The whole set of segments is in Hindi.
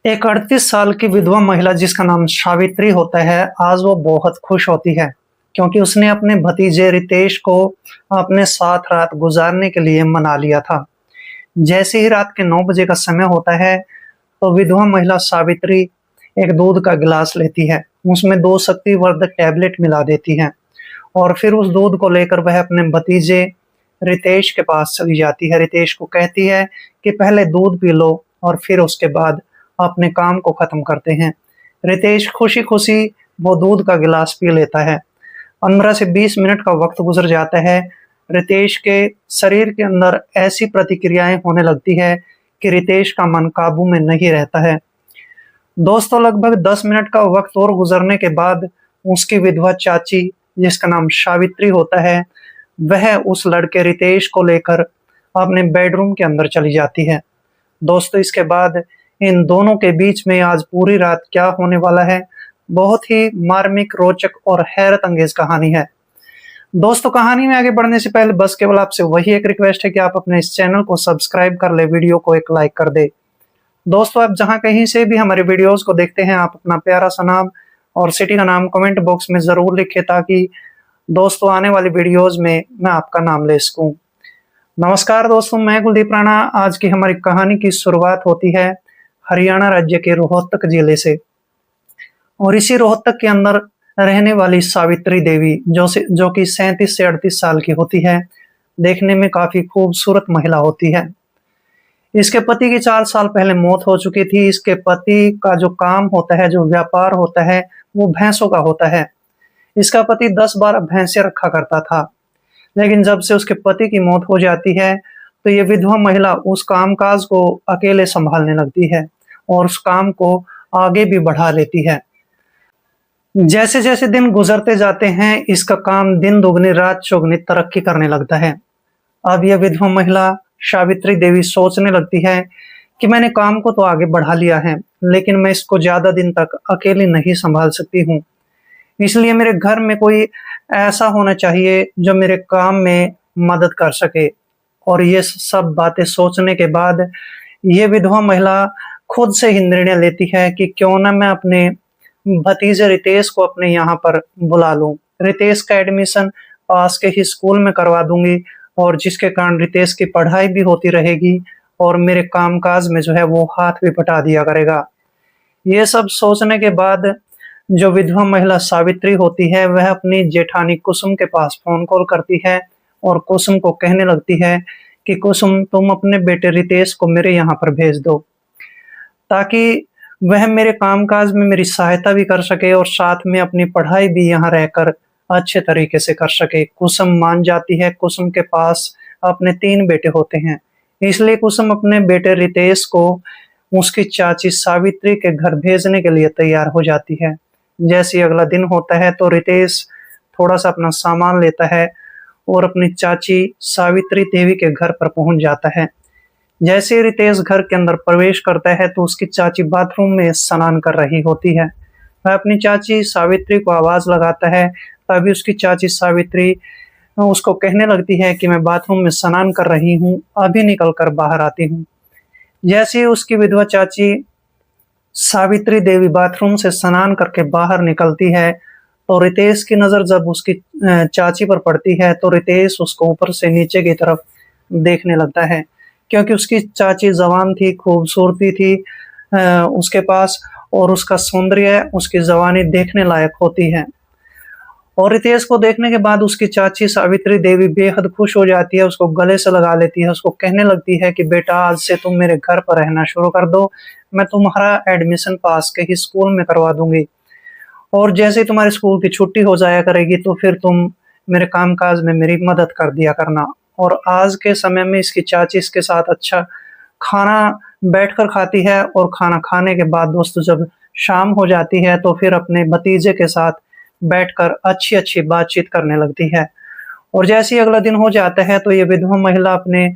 एक 38 साल की विधवा महिला जिसका नाम सावित्री होता है, आज वो बहुत खुश होती है क्योंकि उसने अपने भतीजे रितेश को अपने साथ रात गुजारने के लिए मना लिया था। जैसे ही रात के 9 बजे का समय होता है, तो विधवा महिला सावित्री एक दूध का गिलास लेती है, उसमें 2 शक्तिवर्धक टैबलेट मिला देती है और फिर उस दूध को लेकर वह अपने भतीजे रितेश के पास चली जाती है। रितेश को कहती है कि पहले दूध पी लो और फिर उसके बाद अपने काम को खत्म करते हैं। रितेश खुशी-खुशी वो दूध का गिलास पी लेता है। 15 से 20 मिनट का वक्त गुजर जाता है। रितेश के शरीर के अंदर ऐसी प्रतिक्रियाएं होने लगती है कि रितेश का मन काबू में नहीं रहता है। दोस्तों, लगभग 10 मिनट का वक्त और गुजरने के बाद उसकी विधवा चाची, जिसका नाम सावित्री होता है, वह उस लड़के रितेश को लेकर अपने बेडरूम के अंदर चली जाती है। दोस्तों, इसके बाद इन दोनों के बीच में आज पूरी रात क्या होने वाला है, बहुत ही मार्मिक, रोचक और हैरत अंगेज कहानी है। दोस्तों, कहानी में आगे बढ़ने से पहले बस केवल आपसे वही एक रिक्वेस्ट है कि आप अपने इस चैनल को सब्सक्राइब कर ले, वीडियो को एक लाइक कर दे। दोस्तों, आप जहां कहीं से भी हमारे वीडियोस को देखते हैं, आप अपना प्यारा सा नाम और सिटी का नाम कमेंट बॉक्स में जरूर लिखें ताकि दोस्तों आने वाली वीडियोस में मैं आपका नाम ले सकूं। नमस्कार दोस्तों, मैं कुलदीप राणा। आज की हमारी कहानी की शुरुआत होती है हरियाणा राज्य के रोहतक जिले से और इसी रोहतक के अंदर रहने वाली सावित्री देवी जो कि 37 से 38 साल की होती है, देखने में काफी खूबसूरत महिला होती है। इसके पति की 4 साल पहले मौत हो चुकी थी। इसके पति का जो काम होता है, जो व्यापार होता है, वो भैंसों का होता है। इसका पति 10-12 भैंसे रखा करता था, लेकिन जब से उसके पति की मौत हो जाती है, तो ये विधवा महिला उस कामकाज को अकेले संभालने लगती है और उस काम को आगे भी बढ़ा लेती है। जैसे-जैसे दिन गुजरते जाते हैं, इसका काम दिन दोगुनी रात चौगुनी तरक्की करने लगता है। अब यह विधवा महिला सावित्री देवी सोचने लगती है कि मैंने काम को तो आगे बढ़ा लिया है, लेकिन मैं इसको ज्यादा दिन तक अकेली नहीं संभाल सकती हूँ। इसलिए मेरे घर में कोई ऐसा होना चाहिए जो मेरे काम में मदद कर सके। और ये सब बातें सोचने के बाद ये विधवा महिला खुद से ही निर्णय लेती है कि क्यों ना मैं अपने भतीजे रितेश को अपने यहाँ पर बुला लूं। रितेश का एडमिशन पास के ही स्कूल में करवा दूंगी और जिसके कारण रितेश की पढ़ाई भी होती रहेगी और मेरे कामकाज में जो है वो हाथ भी बटा दिया करेगा। ये सब सोचने के बाद जो विधवा महिला सावित्री होती है, वह अपनी जेठानी कुसुम के पास फोन कॉल करती है और कुसुम को कहने लगती है कि कुसुम, तुम अपने बेटे रितेश को मेरे यहाँ पर भेज दो ताकि वह मेरे कामकाज में मेरी सहायता भी कर सके और साथ में अपनी पढ़ाई भी यहाँ रहकर अच्छे तरीके से कर सके। कुसुम मान जाती है। कुसुम के पास अपने 3 बेटे होते हैं, इसलिए कुसुम अपने बेटे रितेश को उसकी चाची सावित्री के घर भेजने के लिए तैयार हो जाती है। जैसे ही अगला दिन होता है, तो रितेश थोड़ा सा अपना सामान लेता है और अपनी चाची सावित्री देवी के घर पर पहुंच जाता है। जैसे ही रितेश घर के अंदर प्रवेश करता है, तो उसकी चाची बाथरूम में स्नान कर रही होती है। वह अपनी चाची सावित्री को आवाज लगाता है, तभी उसकी चाची सावित्री उसको कहने लगती है कि मैं बाथरूम में स्नान कर रही हूँ, अभी निकल कर बाहर आती हूँ। जैसे ही उसकी विधवा चाची सावित्री देवी बाथरूम से स्नान करके बाहर निकलती है, तो रितेश की नजर जब उसकी चाची पर पड़ती है, तो रितेश उसको ऊपर से नीचे की तरफ देखने लगता है क्योंकि उसकी चाची जवान थी, खूबसूरती थी उसके पास और उसका सौंदर्य, उसकी जवानी देखने लायक होती है। और रितेश को देखने के बाद उसकी चाची सावित्री देवी बेहद खुश हो जाती है, उसको गले से लगा लेती है, उसको कहने लगती है कि बेटा, आज से तुम मेरे घर पर रहना शुरू कर दो, मैं तुम्हारा एडमिशन पास के ही स्कूल में करवा दूंगी और जैसे ही तुम्हारे स्कूल की छुट्टी हो जाया करेगी, तो फिर तुम मेरे कामकाज में मेरी मदद कर दिया करना। और आज के समय में इसकी चाची इसके साथ अच्छा खाना बैठकर खाती है और खाना खाने के बाद दोस्तों जब शाम हो जाती है, तो फिर अपने भतीजे के साथ बैठकर अच्छी-अच्छी बातचीत करने लगती है। और जैसे ही अगला दिन हो जाता है, तो ये विधवा महिला अपने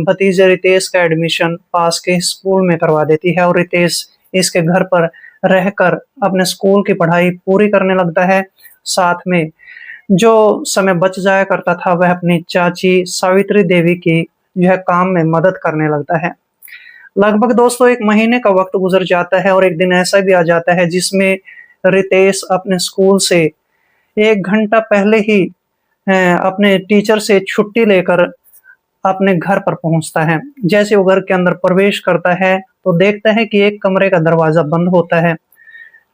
भतीजे रितेश का एडमिशन पास के स्कूल में करवा देती है और रितेश इसके घर पर रहकर अपने स्कूल की पढ़ाई पूरी करने लगता है। साथ में जो समय बच जाया करता था, वह अपनी चाची सावित्री देवी की जो है काम में मदद करने लगता है। लगभग दोस्तों 1 महीने का वक़्त गुज़र जाता है और एक दिन ऐसा भी आ जाता है जिसमें रितेश अपने स्कूल से 1 घंटा पहले ही अपने टीचर से छुट्टी लेकर अपने घर पर पहुँचता है। जैसे वो घर के अंदर प्रवेश करता है, तो देखता है कि एक कमरे का दरवाज़ा बंद होता है।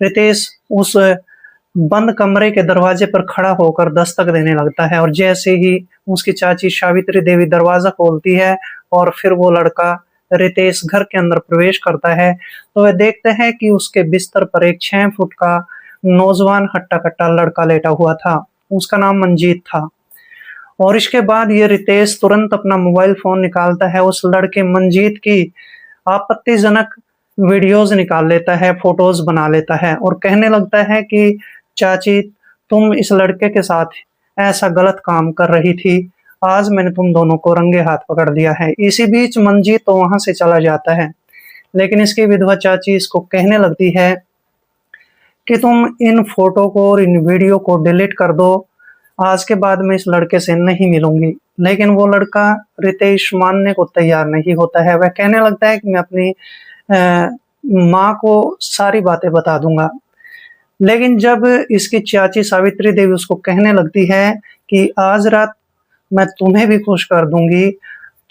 रितेश उस बंद कमरे के दरवाजे पर खड़ा होकर दस्तक देने लगता है और जैसे ही उसकी चाची सावित्री देवी दरवाज़ा खोलती है और फिर वो लड़का रितेश घर के अंदर प्रवेश करता है, तो वह देखते हैं कि उसके बिस्तर पर एक 6 फुट का नौजवान हट्टा-कट्टा लड़का लेटा हुआ था। उसका नाम मंजीत था। और इसके बाद ये रितेश तुरंत अपना मोबाइल फ़ोन निकालता है, उस लड़के मंजीत की आपत्तिजनक वीडियोज़ निकाल लेता है, फ़ोटोज़ बना लेता है और कहने लगता है कि चाची, तुम इस लड़के के साथ ऐसा गलत काम कर रही थी, आज मैंने तुम दोनों को रंगे हाथ पकड़ लिया है। इसी बीच मंजीत तो वहाँ से चला जाता है, लेकिन इसकी विधवा चाची इसको कहने लगती है कि तुम इन फ़ोटो को और इन वीडियो को डिलीट कर दो, आज के बाद मैं इस लड़के से नहीं मिलूँगी। लेकिन वो लड़का रितेश मानने को तैयार नहीं होता है, वह कहने लगता है कि मैं अपनी माँ को सारी बातें बता दूँगा। लेकिन जब इसकी चाची सावित्री देवी उसको कहने लगती है कि आज रात मैं तुम्हें भी खुश कर दूँगी,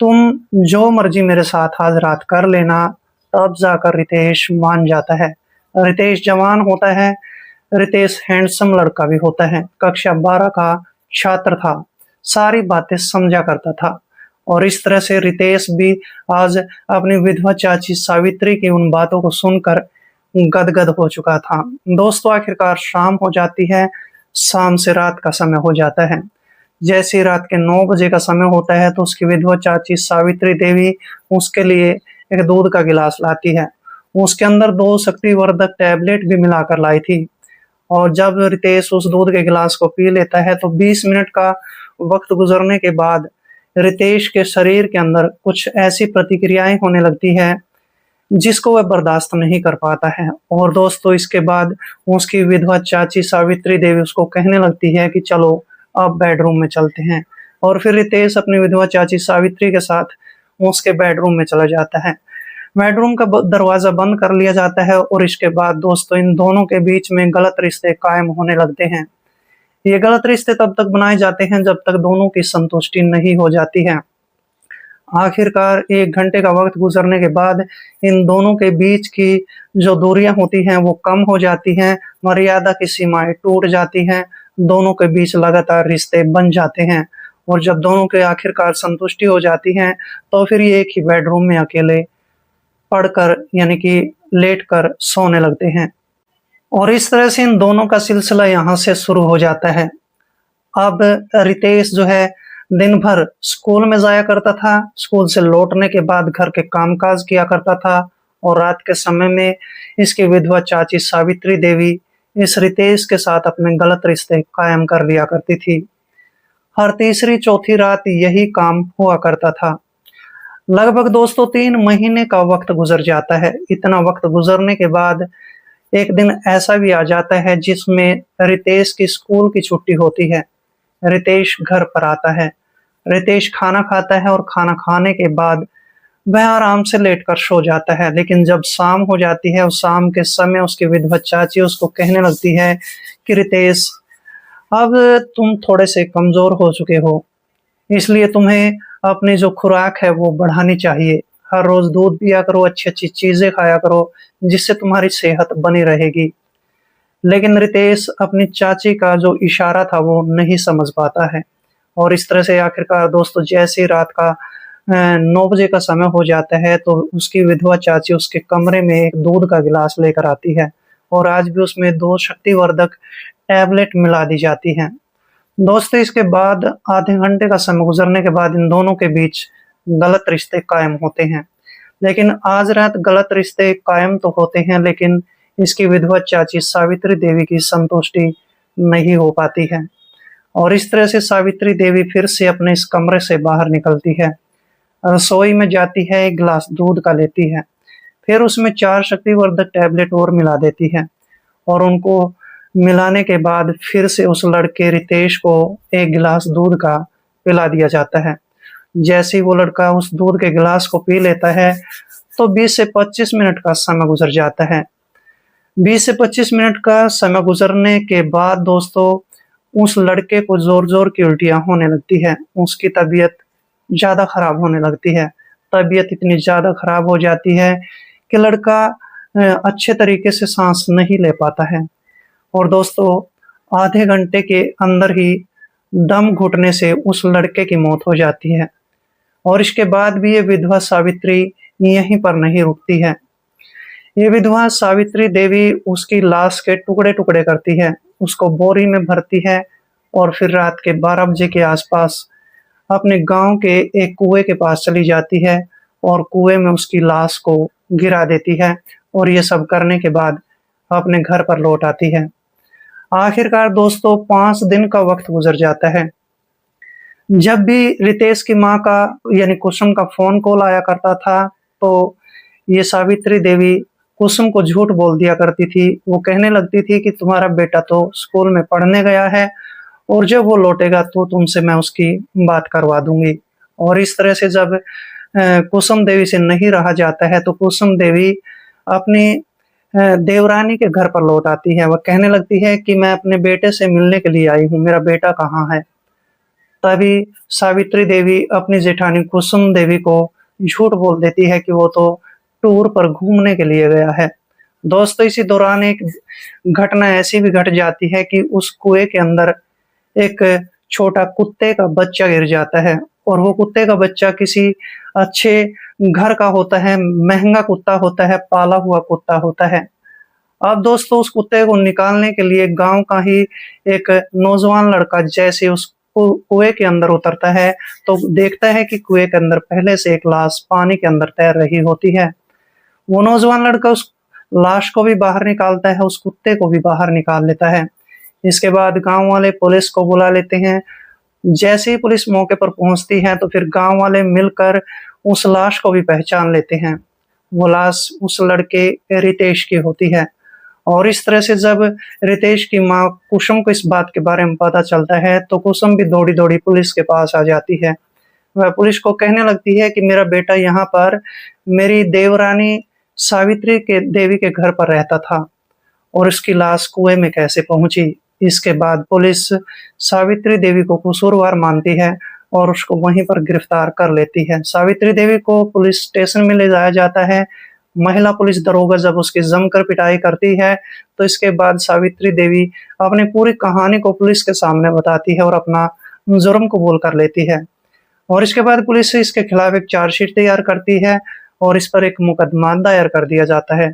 तुम जो मर्ज़ी मेरे साथ आज रात कर लेना, तब जाकर रितेश मान जाता है। रितेश जवान होता है, रितेश हैंडसम लड़का भी होता है, कक्षा 12 का छात्र था, सारी बातें समझा करता था और इस तरह से रितेश भी आज अपनी विधवा चाची सावित्री की उन बातों को सुनकर गदगद हो चुका था। दोस्तों आखिरकार शाम हो जाती है, शाम से रात का समय हो जाता है। जैसे ही रात के 9 बजे का समय होता है तो उसकी विधवा चाची सावित्री देवी उसके लिए एक दूध का गिलास लाती है। उसके अंदर 2 शक्तिवर्धक टैबलेट भी मिलाकर लाई थी और जब रितेश उस दूध के गिलास को पी लेता है तो 20 मिनट का वक़्त गुज़रने के बाद रितेश के शरीर के अंदर कुछ ऐसी प्रतिक्रियाएँ होने लगती है जिसको वह बर्दाश्त नहीं कर पाता है और दोस्तों इसके बाद उसकी विधवा चाची सावित्री देवी उसको कहने लगती है कि चलो अब बेडरूम में चलते हैं और फिर रितेश अपनी विधवा चाची सावित्री के साथ उसके बेडरूम में चला जाता है। बेडरूम का दरवाजा बंद कर लिया जाता है और इसके बाद दोस्तों इन दोनों के बीच में गलत रिश्ते कायम होने लगते हैं। ये गलत रिश्ते तब तक बनाए जाते हैं जब तक दोनों की संतुष्टि नहीं हो जाती है। आखिरकार 1 घंटे का वक़्त गुज़रने के बाद इन दोनों के बीच की जो दूरियाँ होती हैं वो कम हो जाती हैं, मर्यादा की सीमाएँ टूट जाती हैं, दोनों के बीच लगातार रिश्ते बन जाते हैं और जब दोनों के आखिरकार संतुष्टि हो जाती है, तो फिर ये एक ही बेडरूम में अकेले पढ़कर यानी कि लेटकर सोने लगते हैं और इस तरह से इन दोनों का सिलसिला यहाँ से शुरू हो जाता है। अब रितेश जो है दिन भर स्कूल में जाया करता था, स्कूल से लौटने के बाद घर के कामकाज किया करता था और रात के समय में इसकी विधवा चाची सावित्री देवी इस रितेश के साथ अपने गलत रिश्ते कायम कर लिया करती थी। हर तीसरी चौथी रात यही काम हुआ करता था। लगभग दोस्तों 3 महीने का वक़्त गुज़र जाता है। इतना वक़्त गुज़रने के बाद एक दिन ऐसा भी आ जाता है जिसमें रितेश की स्कूल की छुट्टी होती है। रितेश घर पर आता है। रितेश खाना खाता है और खाना खाने के बाद वह आराम से लेटकर सो जाता है। लेकिन जब शाम हो जाती है और शाम के समय उसकी विधवा चाची उसको कहने लगती है कि रितेश, अब तुम थोड़े से कमज़ोर हो चुके हो, इसलिए तुम्हें अपनी जो खुराक है वो बढ़ानी चाहिए। हर रोज़ दूध पिया करो, अच्छी-अच्छी चीज़ें खाया करो, जिससे तुम्हारी सेहत बनी रहेगी। लेकिन रितेश अपनी चाची का जो इशारा था वो नहीं समझ पाता है और इस तरह से आखिरकार दोस्तों जैसे ही रात का 9 बजे का समय हो जाता है तो उसकी विधवा चाची उसके कमरे में एक दूध का गिलास लेकर आती है और आज भी उसमें 2 शक्तिवर्धक टैबलेट मिला दी जाती हैं। दोस्तों इसके बाद आधे घंटे का समय गुजरने के बाद इन दोनों के बीच गलत रिश्ते कायम होते हैं। लेकिन आज रात गलत रिश्ते कायम तो होते हैं लेकिन इसकी विधवा चाची सावित्री देवी की संतुष्टि नहीं हो पाती है और इस तरह से सावित्री देवी फिर से अपने इस कमरे से बाहर निकलती है, रसोई में जाती है, एक गिलास दूध का लेती है, फिर उसमें 4 शक्तिवर्धक टैबलेट और मिला देती है और उनको मिलाने के बाद फिर से उस लड़के रितेश को एक गिलास दूध का पिला दिया जाता है। जैसे ही वो लड़का उस दूध के गिलास को पी लेता है तो 20 से 25 मिनट का समय गुजर जाता है। 20 से 25 मिनट का समय गुजरने के बाद दोस्तों उस लड़के को ज़ोर-ज़ोर की उल्टियाँ होने लगती है। उसकी तबीयत ज़्यादा खराब होने लगती है। तबीयत इतनी ज़्यादा खराब हो जाती है कि लड़का अच्छे तरीके से साँस नहीं ले पाता है और दोस्तों आधे घंटे के अंदर ही दम घुटने से उस लड़के की मौत हो जाती है। और इसके बाद भी ये विधवा सावित्री यहीं पर नहीं रुकती है। ये विधवा सावित्री देवी उसकी लाश के टुकड़े-टुकड़े करती है, उसको बोरी में भरती है और फिर रात के 12 बजे के आसपास अपने गाँव के एक कुएँ के पास चली जाती है और कुएँ में उसकी लाश को गिरा देती है और ये सब करने के बाद अपने घर पर लौट आती है। आखिरकार दोस्तों 5 दिन का वक़्त गुज़र जाता है। जब भी रितेश की माँ का यानी कुसुम का फ़ोन कॉल आया करता था, तो ये सावित्री देवी कुसुम को झूठ बोल दिया करती थी। वो कहने लगती थी कि तुम्हारा बेटा तो स्कूल में पढ़ने गया है और जब वो लौटेगा तो तुमसे मैं उसकी बात करवा दूँगी। और इस तरह से जब कुसुम देवी से नहीं रहा जाता है, तो कुसुम देवी अपनी देवरानी के घर पर लौट आती है। वह कहने लगती है कि मैं अपने बेटे से मिलने के लिए आई हूँ, मेरा बेटा कहाँ है? तभी सावित्री देवी अपनी जेठानी कुसुम देवी को झूठ बोल देती है कि वो तो टूर पर घूमने के लिए गया है। दोस्तों इसी दौरान एक घटना ऐसी भी घट जाती है कि उस कुएं के अंदर एक छोटा कुत्ते का बच्चा गिर जाता है और वो कुत्ते का बच्चा किसी अच्छे घर का होता है, महंगा कुत्ता होता है, पाला हुआ कुत्ता होता है। अब दोस्तों उस कुत्ते को निकालने के लिए गाँव का ही एक नौजवान लड़का जैसे उस कुएं के अंदर उतरता है, तो देखता है कि कुएं के अंदर पहले से एक लाश पानी के अंदर तैर रही होती है। वो नौजवान लड़का उस लाश को भी बाहर निकालता है, उस कुत्ते को भी बाहर निकाल लेता है। इसके बाद गाँव वाले पुलिस को बुला लेते हैं। जैसे ही पुलिस मौके पर पहुंचती है, तो फिर गाँव वाले मिलकर उस लाश को भी पहचान लेते हैं। वो लाश उस लड़के रितेश की होती है। और इस तरह से जब रितेश की माँ कुसुम को इस बात के बारे में पता चलता है, तो कुसुम भी दौड़ी-दौड़ी पुलिस के पास आ जाती है। वह पुलिस को कहने लगती है कि मेरा बेटा यहाँ पर मेरी देवरानी सावित्री के देवी के घर पर रहता था और उसकी लाश कुएं में कैसे पहुंची। इसके बाद पुलिस सावित्री देवी को कसूरवार मानती है और उसको वहीं पर गिरफ्तार कर लेती है। सावित्री देवी को पुलिस स्टेशन में ले जाया जाता है। महिला पुलिस दरोगा जब उसकी जमकर पिटाई करती है, तो इसके बाद सावित्री देवी अपनी पूरी कहानी को पुलिस के सामने बताती है और अपना जुर्म कबूल कर लेती है। और इसके बाद पुलिस इसके खिलाफ एक चार्जशीट तैयार करती है और इस पर एक मुकदमा दायर कर दिया जाता है।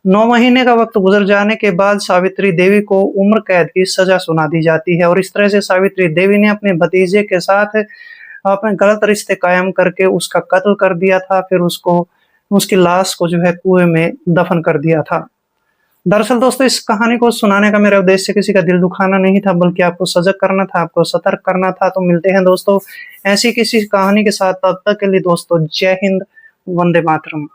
9 महीने का वक्त गुजर जाने के बाद सावित्री देवी को उम्र कैद की सजा सुना दी जाती है और इस तरह से सावित्री देवी ने अपने भतीजे के साथ अपने गलत रिश्ते कायम करके उसका कत्ल कर दिया था, फिर उसको उसकी लाश को जो है कुएं में दफन कर दिया था। दरअसल दोस्तों इस कहानी को सुनाने का मेरा उद्देश्य किसी का दिल दुखाना नहीं था, बल्कि आपको सजग करना था, आपको सतर्क करना था। तो मिलते हैं दोस्तों ऐसी किसी कहानी के साथ, तब तक के लिए दोस्तों जय हिंद, वंदे मातरम।